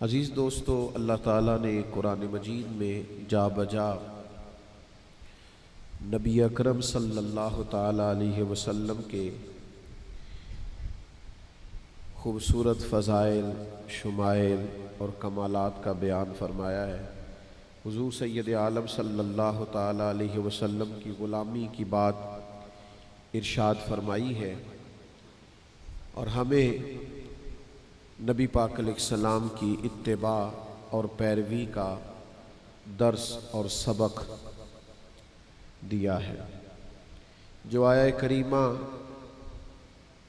अज़ीज़ दोस्तों, अल्लाह ताला ने कुरान मजीद में जा बजा नबी अकरम सल्लल्लाहु ताला अलैहि वसल्लम के खूबसूरत फ़ज़ाइल, शुमाइल और कमालात का बयान फरमाया है। हुज़ूर सैयद आलम सल्लल्लाहु ताला अलैहि वसल्लम की ग़ुलामी की बात इरशाद फरमाई है और हमें नबी पाक अलैहिस्सलाम की इत्तिबा और पैरवी का दर्स और सबक दिया है। जो आया करीमा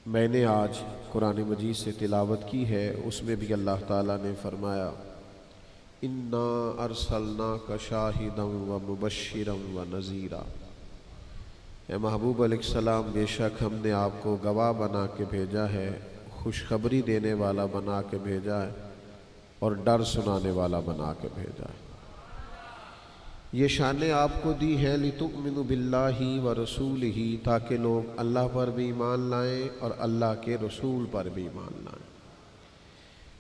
मैंने आज कुरान मजीद से तिलावत की है, उसमें भी अल्लाह ताला ने फरमाया, इन्ना अरसलना का शाहिदन व मुबश्शिरन व नज़ीरा। ए महबूब अलैहिस्सलाम, बेशक हमने आपको गवाह बना के भेजा है, खुशखबरी देने वाला बना के भेजा है और डर सुनाने वाला बना के भेजा है। ये शानें आपको दी है लितुमिनु बिल्लाहि व रसूलिही, ताकि लोग अल्लाह पर भी ईमान लाएं और अल्लाह के रसूल पर भी ईमान लाएं।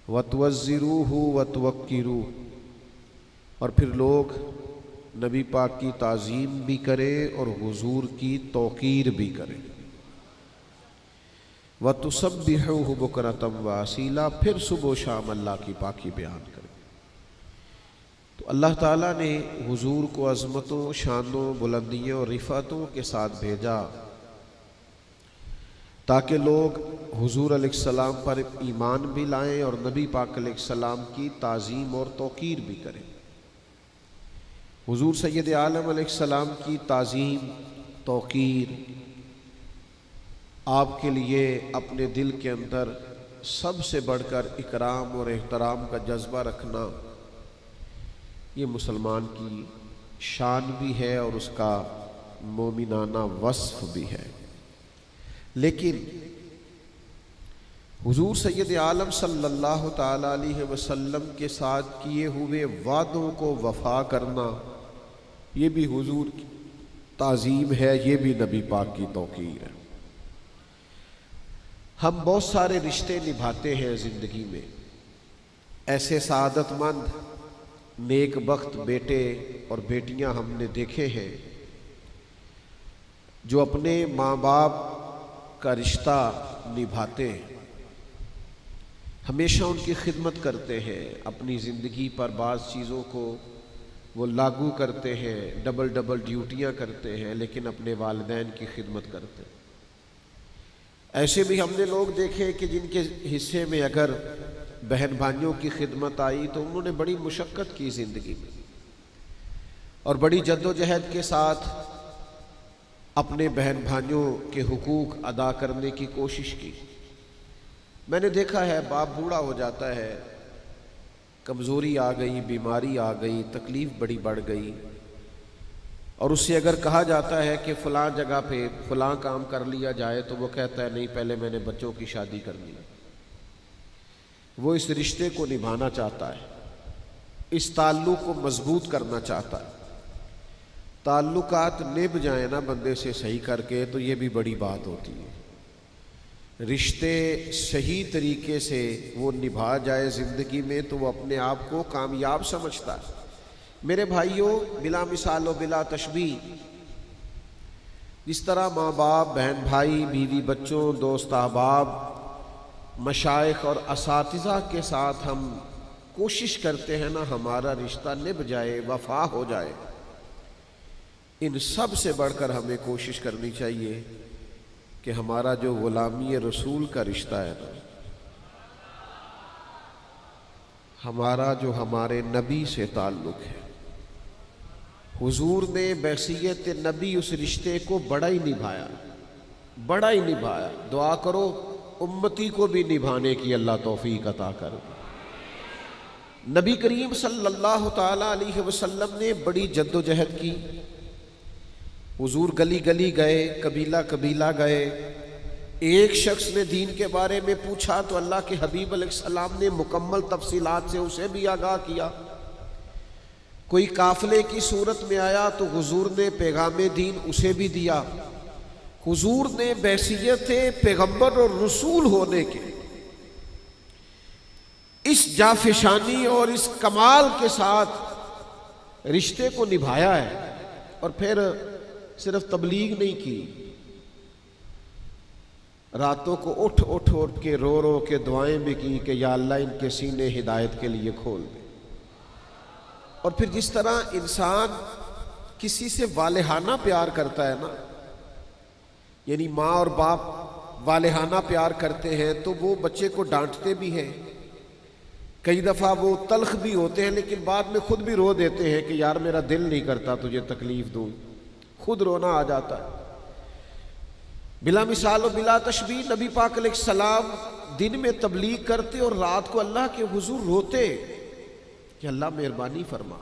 वतवज़्ज़िरूहु वतवक्किरूहु, और फिर लोग नबी पाक की ताज़ीम भी करें और हुजूर की तौक़ीर भी करें। वतुसब्बिहुहु बुकरतम व असीला, फिर सुबह शाम अल्लाह की पाकी बयान करें। तो अल्लाह ताला ने हुजूर को अज़मतों, शानों, बुलंदियों और रिफ़ातों के साथ भेजा ताकि लोग हुजूर अलैहिस्सलाम पर ईमान भी लाएं और नबी पाक अलैहिस्सलाम की ताज़ीम और तौक़ीर भी करें। हुजूर सैयद आलम अलैहिस्सलाम की ताज़ीम, तौक़ीर आपके लिए अपने दिल के अंदर सबसे बढ़कर इकराम और एहतराम का जज्बा रखना, ये मुसलमान की शान भी है और उसका मोमिनाना वस्फ भी है। लेकिन हुजूर सैयद आलम सल्लल्लाहु ताला अलैहि वसल्लम के साथ किए हुए वादों को वफा करना, ये भी हुजूर की ताज़ीम है, ये भी नबी पाक की तौक़ीर है। हम बहुत सारे रिश्ते निभाते हैं ज़िंदगी में। ऐसे सआदतमंद नेक बख्त बेटे और बेटियां हमने देखे हैं जो अपने माँ बाप का रिश्ता निभाते हैं, हमेशा उनकी खिदमत करते हैं, अपनी ज़िंदगी पर बाज़ चीज़ों को वो लागू करते हैं, डबल डबल ड्यूटियाँ करते हैं, लेकिन अपने वालिदैन की खिदमत करते हैं। ऐसे भी हमने लोग देखे कि जिनके हिस्से में अगर बहन भाइयों की खिदमत आई तो उन्होंने बड़ी मुशक्क़त की ज़िंदगी में और बड़ी जद्दोजहद के साथ अपने बहन भाइयों के हुकूक अदा करने की कोशिश की। मैंने देखा है बाप बूढ़ा हो जाता है, कमज़ोरी आ गई, बीमारी आ गई, तकलीफ़ बड़ी बढ़ गई और उससे अगर कहा जाता है कि फ़लाँ जगह पे फ़लाँ काम कर लिया जाए तो वो कहता है नहीं, पहले मैंने बच्चों की शादी करनी है। वो इस रिश्ते को निभाना चाहता है, इस ताल्लुक़ को मज़बूत करना चाहता है। ताल्लुकात निभ जाए ना बंदे से सही करके तो ये भी बड़ी बात होती है। रिश्ते सही तरीके से वो निभा जाए ज़िंदगी में तो वो अपने आप को कामयाब समझता है। मेरे भाइयों, बिला मिसाल और बिला तशबीह, जिस तरह माँ बाप, बहन भाई, बीवी बच्चों, दोस्त अहबाब, मशाइख और असातिज़ा के साथ हम कोशिश करते हैं ना हमारा रिश्ता निभ जाए, वफा हो जाए, इन सब से बढ़कर हमें कोशिश करनी चाहिए कि हमारा जो ग़ुलामी रसूल का रिश्ता है ना, हमारा जो हमारे नबी से ताल्लुक़ है, हुजूर ने बैसियत नबी उस रिश्ते को बड़ा ही निभाया, बड़ा ही निभाया। दुआ करो उम्मती को भी निभाने की अल्लाह तौफीक अता करे। नबी करीम सल्लल्लाहु ताला अलैहि वसल्लम ने बड़ी जद्दोजहद की। हुजूर गली गली गए, कबीला कबीला गए। एक शख्स ने दीन के बारे में पूछा तो अल्लाह के हबीब अलैहिस्सलाम ने मुकम्मल तफसीलात से उसे भी आगाह किया। कोई काफिले की सूरत में आया तो हुजूर ने पैगाम दीन उसे भी दिया। हुजूर ने बैसियत पैगम्बर और रसूल होने के इस जाफिशानी और इस कमाल के साथ रिश्ते को निभाया है। और फिर सिर्फ तबलीग नहीं की, रातों को उठ उठ उठ के रो रो के दुआएं भी की कि या अल्लाह इनके सीने हिदायत के लिए खोल दे। और फिर जिस तरह इंसान किसी से वालेहाना प्यार करता है ना, यानी माँ और बाप वालेहाना प्यार करते हैं, तो वो बच्चे को डांटते भी हैं, कई दफ़ा वो तल्ख भी होते हैं, लेकिन बाद में खुद भी रो देते हैं कि यार मेरा दिल नहीं करता तुझे तकलीफ दूँ, खुद रोना आ जाता है। बिला मिसाल और बिला तशबीह नबी पाक अलैहिस्सलाम दिन में तबलीग करते और रात को अल्लाह के हुजूर रोते कि अल्लाह मेहरबानी फरमा।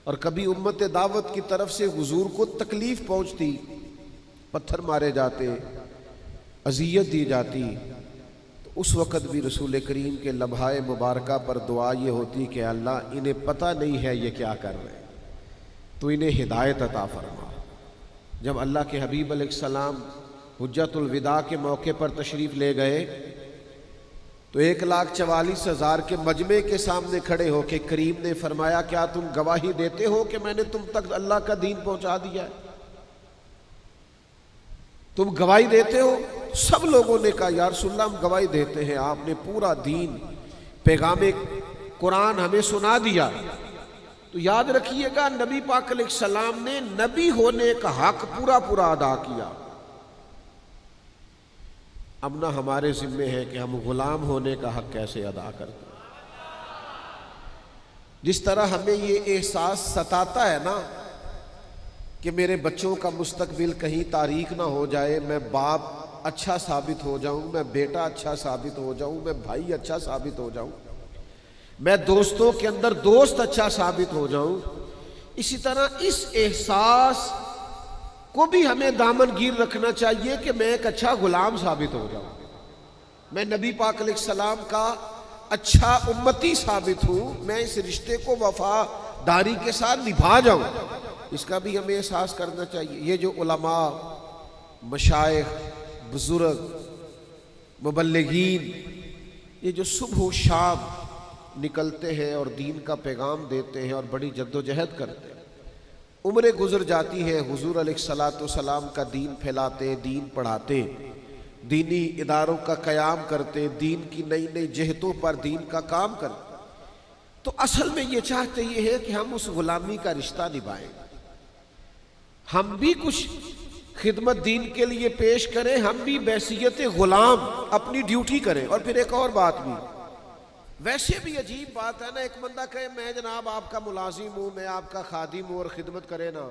और कभी उम्मत दावत की तरफ से हुजूर को तकलीफ पहुंचती, पत्थर मारे जाते, अजियत दी जाती, तो उस वक़्त भी रसूल करीम के लम्हाए मुबारका पर दुआ ये होती कि अल्लाह इन्हें पता नहीं है ये क्या कर रहे हैं, तो इन्हें हिदायत अता फरमा। जब अल्लाह के हबीब अलैहिस्सलाम हुज्जतुल विदा के मौके पर तशरीफ़ ले गए तो 1,44,000 के मजमे के सामने खड़े होकर करीम ने फरमाया, क्या तुम गवाही देते हो कि मैंने तुम तक अल्लाह का दीन पहुंचा दिया है? तुम गवाही देते हो? सब लोगों ने कहा या रसूल अल्लाह हम गवाही देते हैं, आपने पूरा दीन पैगाम कुरान हमें सुना दिया। तो याद रखिएगा नबी पाक अलैहिस्सलाम ने नबी होने का हक पूरा पूरा अदा किया। अब ना हमारे जिम्मे है कि हम गुलाम होने का हक कैसे अदा करते हैं। जिस तरह हमें ये एहसास सताता है ना कि मेरे बच्चों का मुस्तकबिल कहीं तारीक ना हो जाए, मैं बाप अच्छा साबित हो जाऊं, मैं बेटा अच्छा साबित हो जाऊं, मैं भाई अच्छा साबित हो जाऊं, मैं दोस्तों के अंदर दोस्त अच्छा साबित हो जाऊं, इसी तरह इस एहसास को भी हमें दामनगीर रखना चाहिए कि मैं एक अच्छा गुलाम साबित हो जाऊं, मैं नबी पाक अलैहिस्सलाम का अच्छा उम्मती साबित हूं, मैं इस रिश्ते को वफादारी के साथ निभा जाऊं, इसका भी हमें एहसास करना चाहिए। ये जो उलमा, मशाइख, बुजुर्ग, मुबल्लिगीन, ये जो सुबह शाम निकलते हैं और दीन का पैगाम देते हैं और बड़ी जद्दोजहद करते हैं, उम्रें गुजर जाती है, हुजूर अलैहिस्सलाम का दीन फैलाते, दीन पढ़ाते, दीनी इदारों का क़याम करते, दीन की नई नई जहतों पर दीन का काम करते, तो असल में ये चाहते ये है कि हम उस गुलामी का रिश्ता निभाएं, हम भी कुछ खिदमत दीन के लिए पेश करें, हम भी बैसियत गुलाम अपनी ड्यूटी करें। और फिर एक और बात भी, वैसे भी अजीब बात है ना, एक बंदा कहे मैं जनाब आपका मुलाजिम हूं, मैं आपका खादिम हूं और खिदमत करे ना,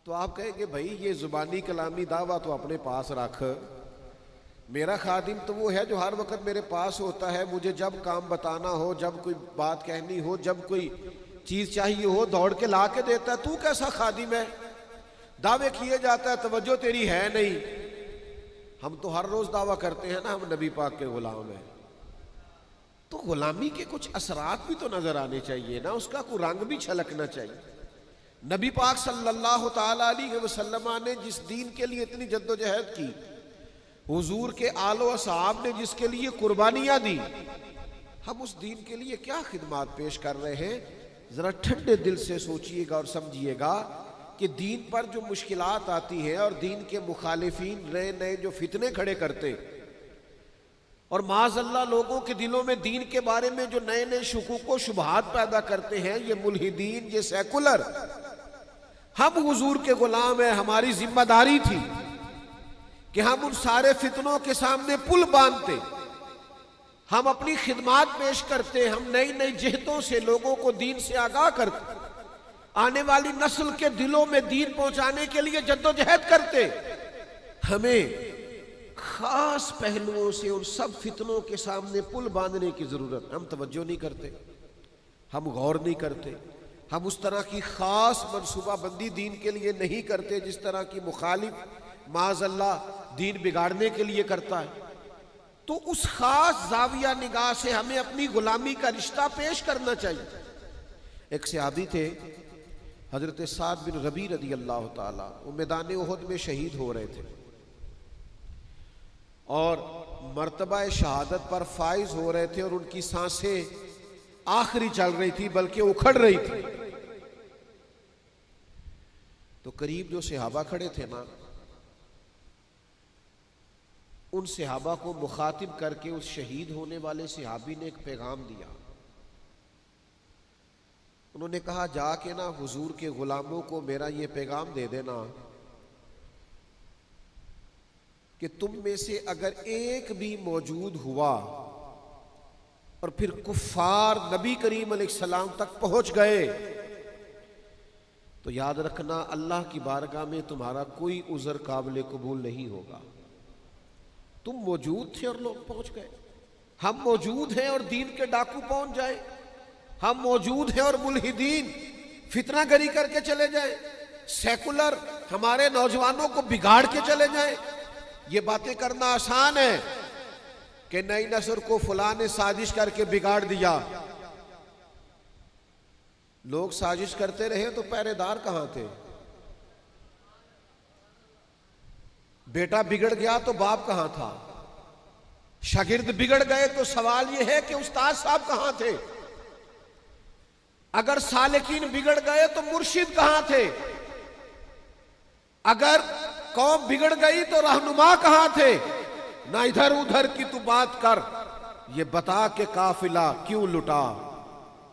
तो आप कहेंगे भाई ये जुबानी कलामी दावा तो अपने पास रख, मेरा खादिम तो वो है जो हर वक्त मेरे पास होता है, मुझे जब काम बताना हो, जब कोई बात कहनी हो, जब कोई चीज चाहिए हो दौड़ के ला के देता है। तू कैसा खादिम है? दावे किए जाता है तवज्जो तेरी है नहीं। हम तो हर रोज दावा करते हैं ना हम नबी पाक के गुलाम हैं, तो गुलामी के कुछ असरात भी तो नजर आने चाहिए ना, उसका कोई रंग भी छलकना चाहिए। नबी पाक सल्लल्लाहु ताला अलैहि वसल्लम ने जिस दीन के लिए इतनी जद्दोजहद की, हुजूर के आलो असहाब ने जिसके लिए कुर्बानियां दी, हम उस दीन के लिए क्या खिदमत पेश कर रहे हैं? जरा ठंडे दिल से सोचिएगा और समझिएगा कि दीन पर जो मुश्किलात आती है और दीन के मुखालिफीन नए नए जो फितने खड़े करते और माज़अल्लाह लोगों के दिलों में दीन के बारे में जो नए नए शुकूक व शुबहात पैदा करते हैं, ये मुल्हिदीन, ये सेकुलर, हम हुजूर के गुलाम हैं। हमारी जिम्मेदारी थी कि हम उन सारे फितनों के सामने पुल बांधते, हम अपनी खिदमात पेश करते, हम नई नई जहतों से लोगों को दीन से आगाह करते, आने वाली नस्ल के दिलों में दीन पहुंचाने के लिए जद्दोजहद करते। हमें खास पहलुओं से उन सब फितनों के सामने पुल बांधने की जरूरत। हम तवज्जो नहीं करते, हम गौर नहीं करते, हम उस तरह की खास मनसूबाबंदी दीन के लिए नहीं करते जिस तरह की मुखालिफ माज़अल्लाह दीन बिगाड़ने के लिए करता है। तो उस खास जाविया निगाह से हमें अपनी गुलामी का रिश्ता पेश करना चाहिए। एक सहाबी थे हजरत साद बिन रबी रदी अल्लाह ताला, वो मैदान उहद में शहीद हो रहे थे और मर्तबा शहादत पर फाइज हो रहे थे और उनकी सांसें आखिरी चल रही थी बल्कि उखड़ रही थी, तो करीब जो सहाबा खड़े थे ना, उन सहाबा को मुखातिब करके उस शहीद होने वाले सहाबी ने एक पैगाम दिया। उन्होंने कहा, जाके ना हुजूर के गुलामों को मेरा ये पैगाम दे देना कि तुम में से अगर एक भी मौजूद हुआ और फिर कुफ्फार नबी करीम अलैहिस्सलाम तक पहुंच गए तो याद रखना अल्लाह की बारगाह में तुम्हारा कोई उज़र काबिल कबूल नहीं होगा। तुम मौजूद थे और लोग पहुंच गए, हम मौजूद हैं और दीन के डाकू पहुंच जाए, हम मौजूद हैं और मुल्हिदीन फितनागरी करके चले जाए, सेकुलर हमारे नौजवानों को बिगाड़ के चले जाए। ये बातें करना आसान है कि नई नस्ल को फलां ने साजिश करके बिगाड़ दिया। लोग साजिश करते रहे तो पहरेदार कहां थे? बेटा बिगड़ गया तो बाप कहां था? शागिर्द बिगड़ गए तो सवाल यह है कि उस्ताद साहब कहां थे? अगर सालिकीन बिगड़ गए तो मुर्शिद कहां थे? अगर कौम बिगड़ गई तो रहनुमा कहां थे? ना इधर उधर की तू बात कर, ये बता के काफिला क्यों लुटा,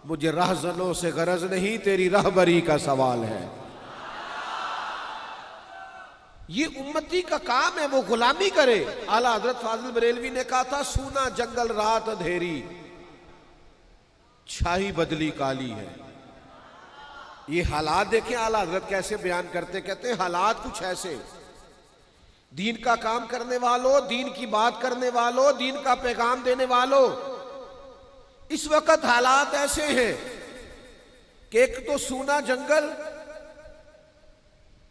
मुझे रहजनों से गरज नहीं, तेरी रहबरी का सवाल है। ये उम्मती का काम है, वो गुलामी करे। आला हजरत फाजिल बरेलवी ने कहा था, सूना जंगल रात अंधेरी, छाई बदली काली है। ये हालात देखें आला हजरत कैसे बयान करते, कहते हैं हालात कुछ ऐसे, दीन का काम करने वालों, दीन की बात करने वालों, दीन का पैगाम देने वालों, इस वक्त हालात ऐसे हैं कि एक तो सूना जंगल,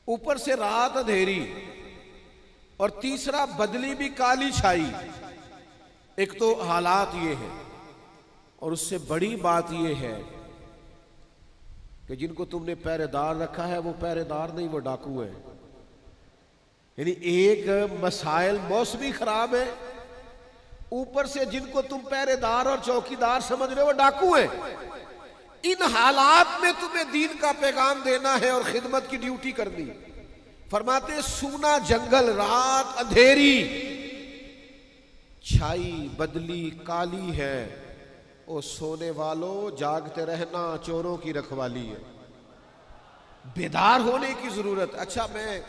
ऊपर से रात अंधेरी, और तीसरा बदली भी काली छाई। एक तो हालात ये है, और उससे बड़ी बात ये है कि जिनको तुमने पहरेदार रखा है वो पहरेदार नहीं, वो डाकू है। यानी एक मसाइल मौसमी खराब है, ऊपर से जिनको तुम पहरेदार और चौकीदार समझ रहे हो वो डाकू है। इन हालात में तुम्हें दीन का पैगाम देना है और खिदमत की ड्यूटी करनी। फरमाते सूना जंगल रात अंधेरी, छाई बदली काली है, ओ सोने वालों जागते रहना, चोरों की रखवाली है। बेदार होने की जरूरत। अच्छा, मैं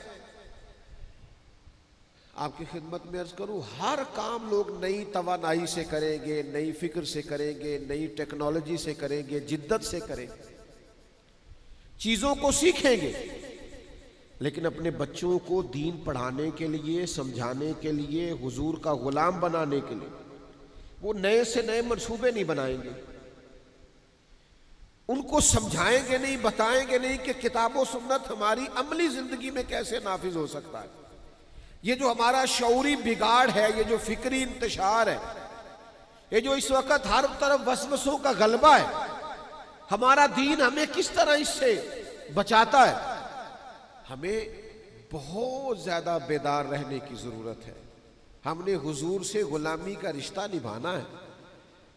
आपकी खिदमत में अर्ज करूं, हर काम लोग नई तवानाई से करेंगे, नई फिक्र से करेंगे, नई टेक्नोलॉजी से करेंगे, जिद्दत से करेंगे, चीजों को सीखेंगे, लेकिन अपने बच्चों को दीन पढ़ाने के लिए, समझाने के लिए, हुजूर का गुलाम बनाने के लिए वो नए से नए मंसूबे नहीं बनाएंगे। उनको समझाएंगे नहीं, बताएंगे नहीं कि किताबो सुन्नत हमारी अमली जिंदगी में कैसे नाफिज हो सकता है। ये जो हमारा शऊरी बिगाड़ है, ये जो फिक्री इंतशार है, ये जो इस वक्त हर तरफ वसवसों का गलबा है, हमारा दीन हमें किस तरह इससे बचाता है। हमें बहुत ज्यादा बेदार रहने की जरूरत है। हमने हुजूर से गुलामी का रिश्ता निभाना है।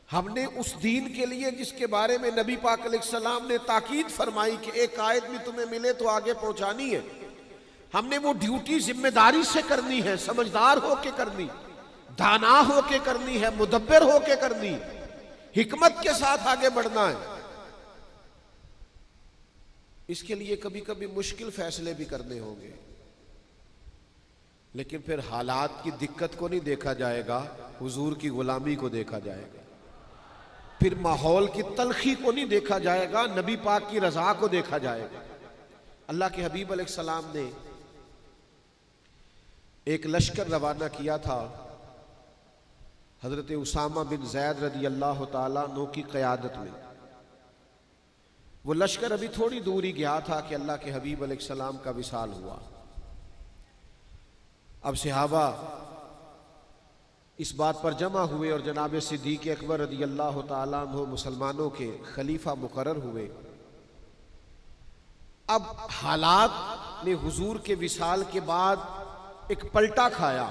हमने उस दीन के लिए जिसके बारे में नबी पाक अलैहिस्सलाम ने ताकीद फरमाई कि एक आयत भी तुम्हें मिले तो आगे पहुंचानी है, हमने वो ड्यूटी जिम्मेदारी से करनी है, समझदार होके करनी, दाना होके करनी है, मुदब्बिर होके करनी, हिकमत के साथ आगे बढ़ना है। इसके लिए कभी कभी मुश्किल फैसले भी करने होंगे, लेकिन फिर हालात की दिक्कत को नहीं देखा जाएगा, हुजूर की गुलामी को देखा जाएगा। फिर माहौल की तलखी को नहीं देखा जाएगा, नबी पाक की रजा को देखा जाएगा। अल्लाह के हबीब अलैहिस्सलाम ने एक लश्कर रवाना किया था हजरत उसामा बिन जैद रदी अल्लाह ताला अन्हु की क़यादत में। वो लश्कर अभी थोड़ी दूर ही गया था कि अल्लाह के हबीब अलैहिस्सलाम का विसाल हुआ। अब सहाबा इस बात पर जमा हुए और जनाब सिद्दीक़ अकबर रदी अल्लाह ताला अन्हु मुसलमानों के खलीफा मुकर्रर हुए। अब हालात ने हुजूर के विसाल के बाद एक पलटा खाया।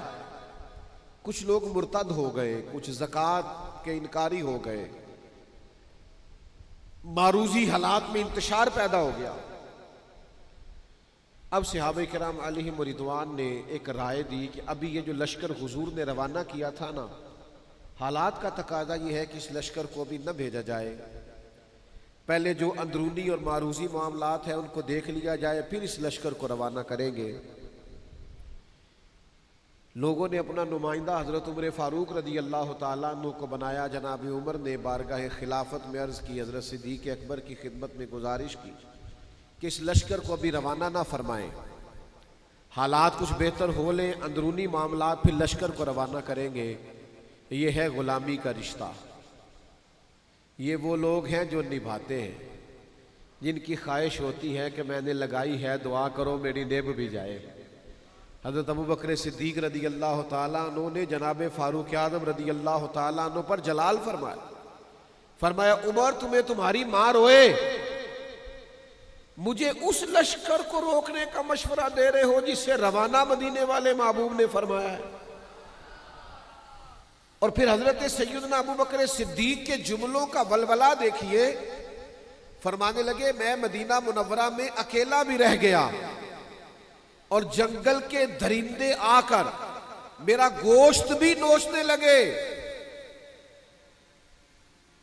कुछ लोग मुर्तद हो गए, कुछ ज़कात के इनकारी हो गए, मारूजी हालात में इंतशार पैदा हो गया। अब सहाबा किराम अलैहिम रिदवान ने एक राय दी कि अभी ये जो लश्कर हुजूर ने रवाना किया था ना, हालात का तकाजा ये है कि इस लश्कर को अभी न भेजा जाए, पहले जो अंदरूनी और मारूजी मामलात हैं उनको देख लिया जाए, फिर इस लश्कर को रवाना करेंगे। लोगों ने अपना नुमाइंदा हज़रत उमर फ़ारूक रदी अल्लाह तआला अन्हु को बनाया। जनाब उमर ने बारगाह खिलाफत में अर्ज़ की, हज़रत सिद्दीक़ अकबर की खिदमत में गुजारिश की कि इस लश्कर को अभी रवाना ना फरमाएं, हालात कुछ बेहतर हो लें, अंदरूनी मामलात, फिर लश्कर को रवाना करेंगे। ये है ग़ुलामी का रिश्ता। ये वो लोग हैं जो निभाते हैं, जिनकी ख्वाहिश होती है कि मैंने लगाई है, दुआ करो मेरी नेब भी जाए। हज़रत अबू बकर सिद्दीक़ रदी अल्लाह ताला अन्हु ने जनाब फ़ारूक आज़म रदी अल्लाह ताला अन्हु पर जलाल फरमाया। फरमाया, उमर तुम्हें तुम्हारी माँ रोए, मुझे उस लश्कर को रोकने का मशवरा दे रहे हो जिससे रवाना मदीने वाले महबूब ने फरमाया है। और फिर हजरत सैयदना अबू बकर सिद्दीक के जुमलों का वलवला देखिए। फरमाने लगे, मैं मदीना मुनव्वरा में अकेला भी रह गया और जंगल के दरिंदे आकर मेरा गोश्त भी नोचने लगे।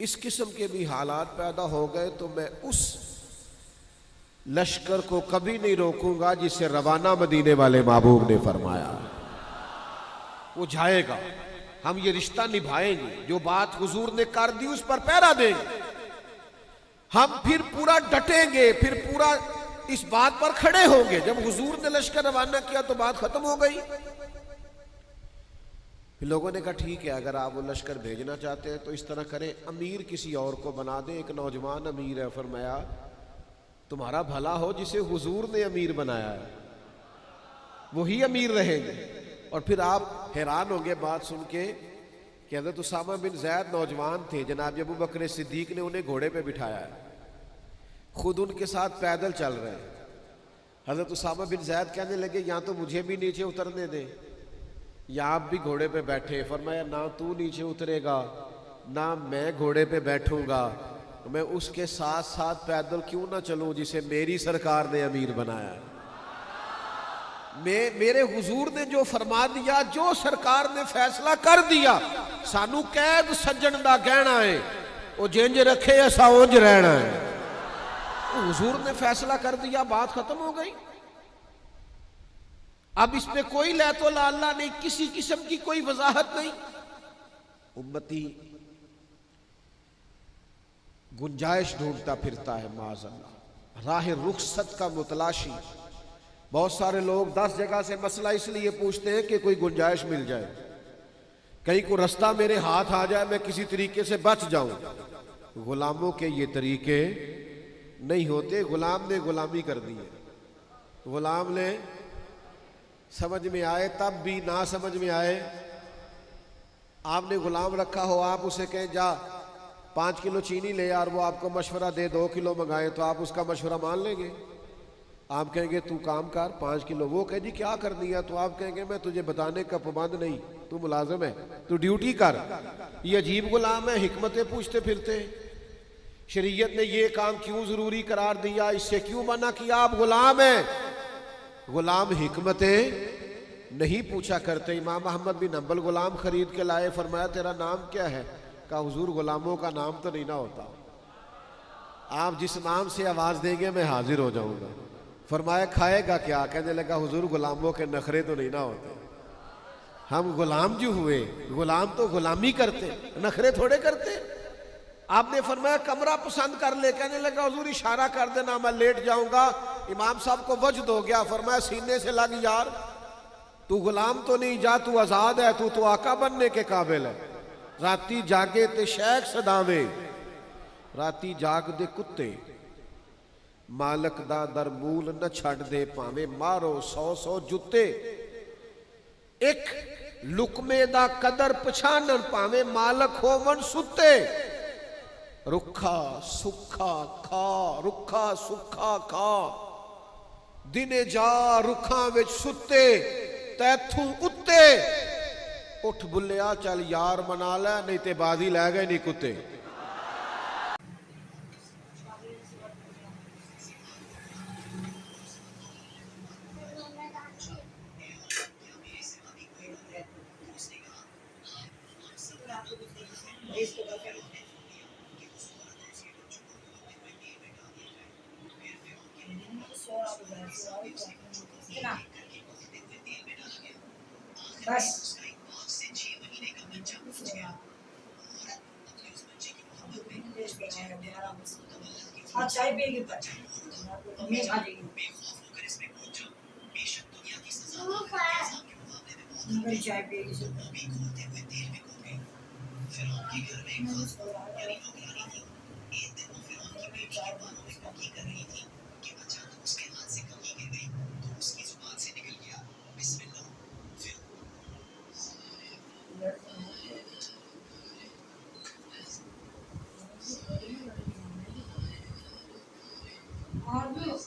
इस किस्म के भी हालात पैदा हो गए तो मैं उस लश्कर को कभी नहीं रोकूंगा जिसे रवाना मदीने वाले महबूब ने फरमाया। वो जाएगा, हम ये रिश्ता निभाएंगे, जो बात हुजूर ने कर दी उस पर पहरा देंगे, हम फिर पूरा डटेंगे, फिर पूरा इस बात पर खड़े होंगे। जब हुजूर ने लश्कर रवाना किया तो बात खत्म हो गई। फिर लोगों ने कहा ठीक है, अगर आप वो लश्कर भेजना चाहते हैं तो इस तरह करें, अमीर किसी और को बना दें। एक नौजवान अमीर है। फरमाया, तुम्हारा भला हो, जिसे हुजूर ने अमीर बनाया है वही अमीर रहेंगे। और फिर आप हैरान होंगे बात सुन के कि हज़रत उसामा बिन ज़ैद नौजवान थे, जनाब अबू बकर सिद्दीक ने उन्हें घोड़े पे बिठाया है, खुद उनके साथ पैदल चल रहे हैं। हज़रत उसामा बिन ज़ैद कहने लगे, या तो मुझे भी नीचे उतरने दे या आप भी घोड़े पे बैठे। फरमाया, ना तू नीचे उतरेगा ना मैं घोड़े पे बैठूंगा, मैं उसके साथ साथ पैदल क्यों ना चलूं जिसे मेरी सरकार ने अमीर बनाया है। मेरे हुजूर ने जो फरमा दिया, जो सरकार ने फैसला कर दिया, सानू कैद सज्जन दा कहना है, वो जिंज रखे ऐसा उंज रहना है। हुजूर ने फैसला कर दिया, बात खत्म हो गई। अब इसमें कोई लैतो लाला नहीं, किसी किस्म की कोई वजाहत नहीं। उम्मती गुंजाइश ढूंढता फिरता है, माज़अल्लाह राह रुखसत का मुतलाशी। बहुत सारे लोग 10 जगह से मसला इसलिए पूछते हैं कि कोई गुंजाइश मिल जाए, कहीं को रास्ता मेरे हाथ आ जाए, मैं किसी तरीके से बच जाऊं। गुलामों के ये तरीके नहीं होते। गुलाम ने गुलामी कर दी है, गुलाम ने समझ में आए तब भी, ना समझ में आए। आपने गुलाम रखा हो, आप उसे कहें जा 5 किलो चीनी ले यार, वो आपको मशवरा दे 2 किलो मंगाए, तो आप उसका मशवरा मान लेंगे? आप कहेंगे तू काम कर 5 किलो, वो कहे जी क्या कर दिया, तो आप कहेंगे मैं तुझे बताने का पाबंद नहीं, तू मुलाजिम है, तू ड्यूटी कर। ये अजीब गुलाम है, हिकमतें पूछते फिरते। शरीयत ने ये काम क्यों जरूरी करार दिया, इससे क्यों मना किया? आप गुलाम हैं। गुलाम हिकमतें नहीं पूछा करते। इमाम अहमद बिन हंबल गुलाम खरीद के लाए, फरमाया तेरा नाम क्या है? कहा हुजूर गुलामों का नाम तो नहीं ना होता, आप जिस नाम से आवाज देंगे मैं हाजिर हो जाऊंगा। फरमाया खाएगा क्या? कहने लगा हुजूर गुलामों के नखरे तो नहीं ना होते, हम गुलाम जो हुए, गुलाम तो गुलामी करते, नखरे थोड़े करते। आपने फरमाया कमरा पसंद कर ले, कहने लगा हुजूर इशारा कर देना मैं लेट जाऊंगा। इमाम साहब को वजद हो गया, फरमाया सीने से लग यार, तू गुलाम तो नहीं, जा तू आजाद है, तू तो आका बनने के काबिल है। राती जागे ते शेख सदावे, राती जाग दे कुत्ते, मालक दा दर मूल न छड़ दे, भावे मारो 100 जुत्ते। एक लुकमे दा कदर पछानन, भावे मालक होवन सुते। रुखा सुखा खा, रुखा सुखा खा, दिने जा रुखा विच सुते, तैथू उत्ते। उठ बुलिया चल यार मना लै, नहीं तो बाजी लै गए नहीं कुत्ते। बस हाँ चाय पिएगी मम्मी खा लेगी चाय पिएगी और भी चलो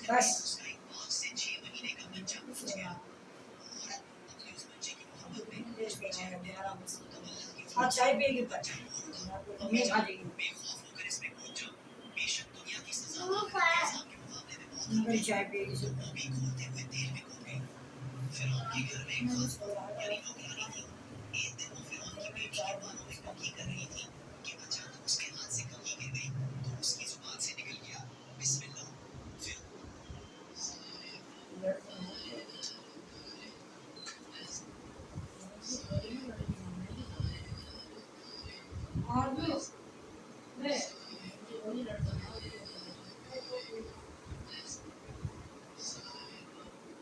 बस हाँ चाय पिएगी मम्मी खा लेगी चाय पिएगी और भी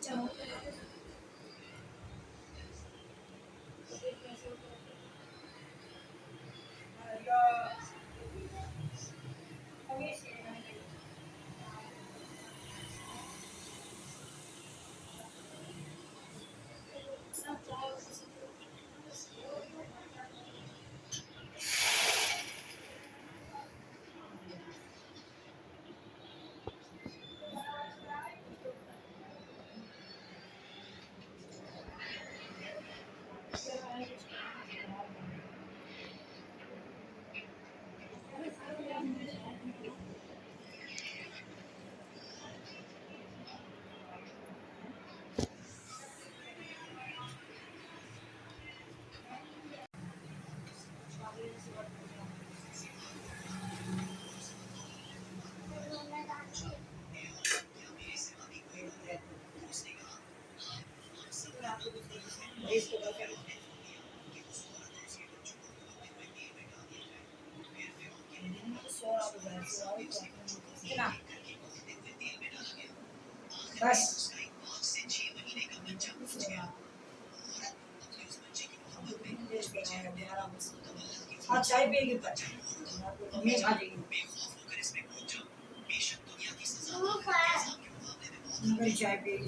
चलो बस हाँ चाय पिएगी मम्मी खा लेगी चाय पिएगी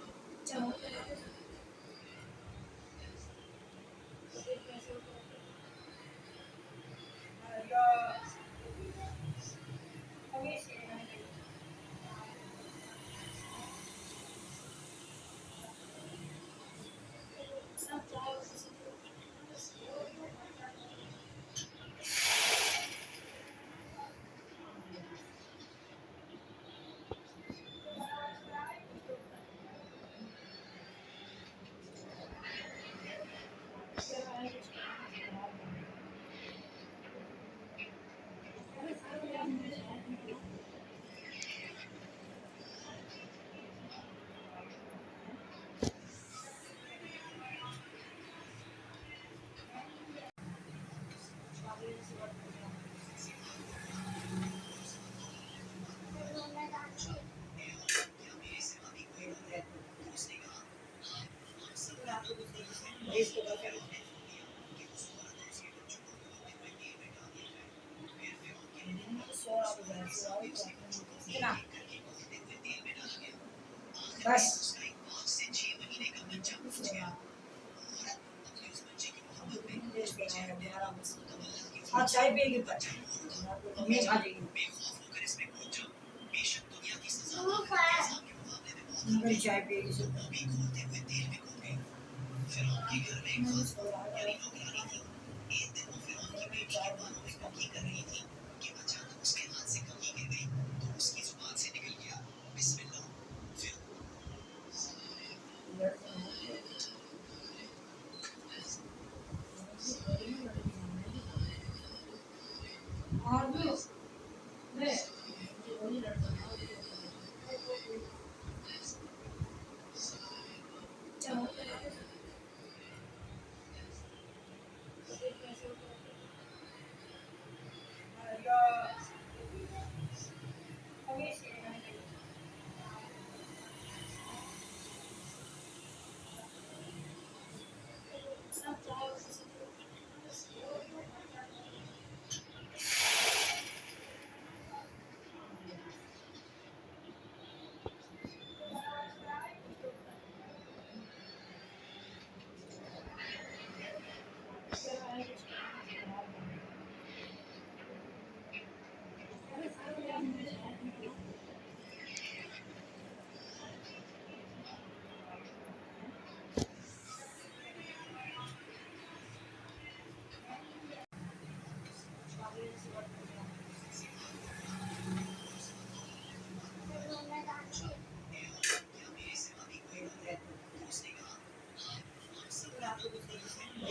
चलो बस हाँ चाय पिएगी तो मैं खा लेगी मगर चाय पिएगी सब और भी ले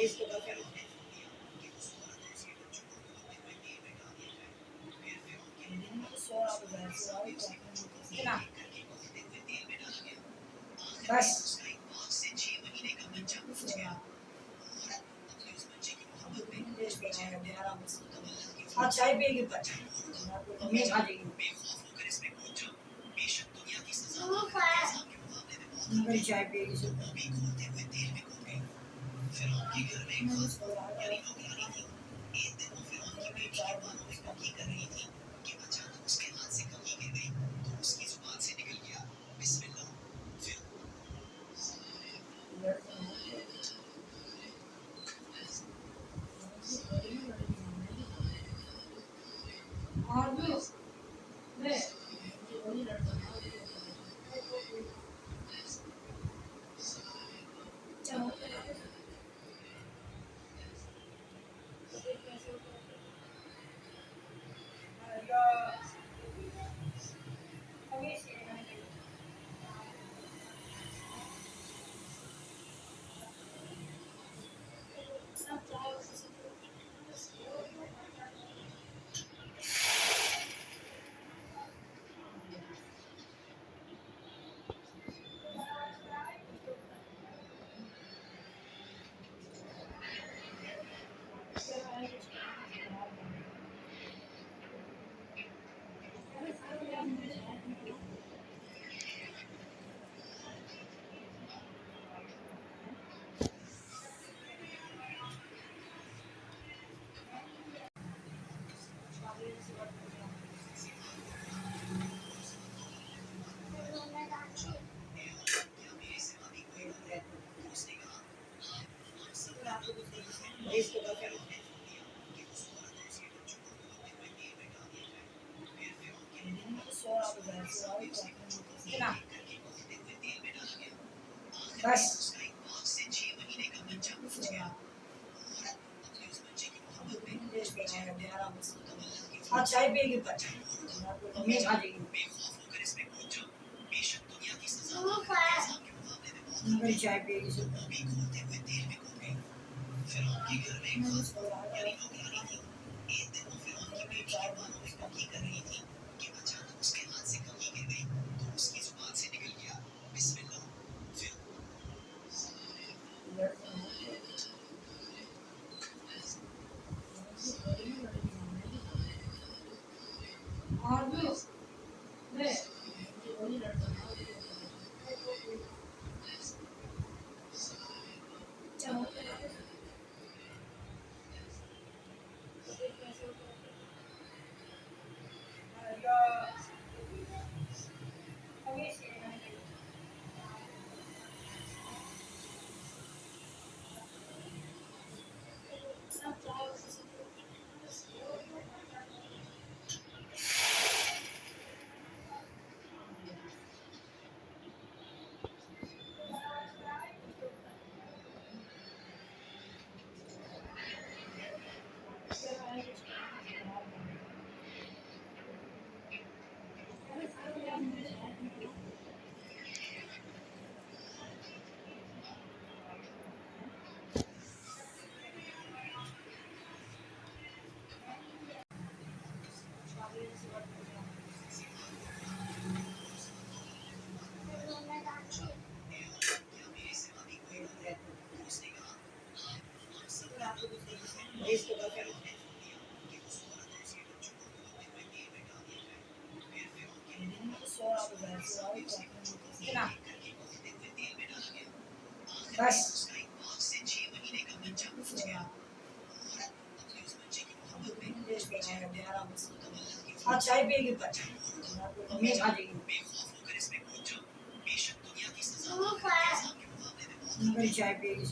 इसके बाद कितना बस हाँ चाय पिएगी तो मैं खा जाएगी मगर चाय पिएगी और भी ले चलो इसके बाद कितना बस हाँ चाय पिएगी तो मैं खा जाएगी मगर चाय पिएगी और भी ले चलो इसके बाद कितना बस हाँ चाय पिएगी तो मैं खा जाएगी मगर चाय पिएगी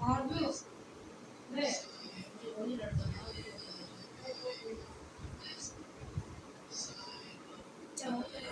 और भी ले चलो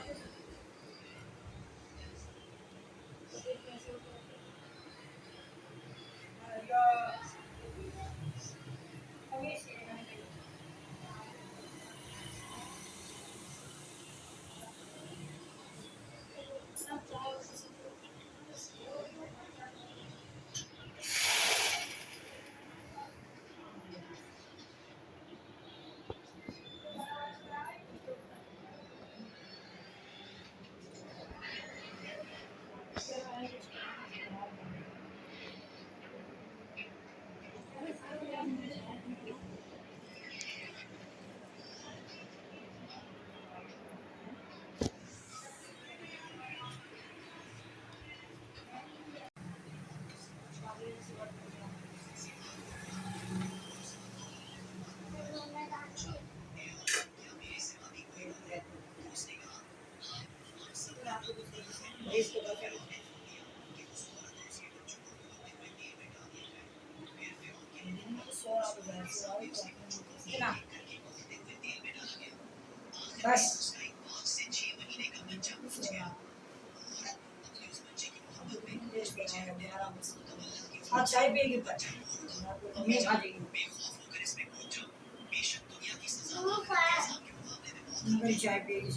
बस हाँ चाय पिएगी तो मम्मी खा लेगी मगर चाय पिएगी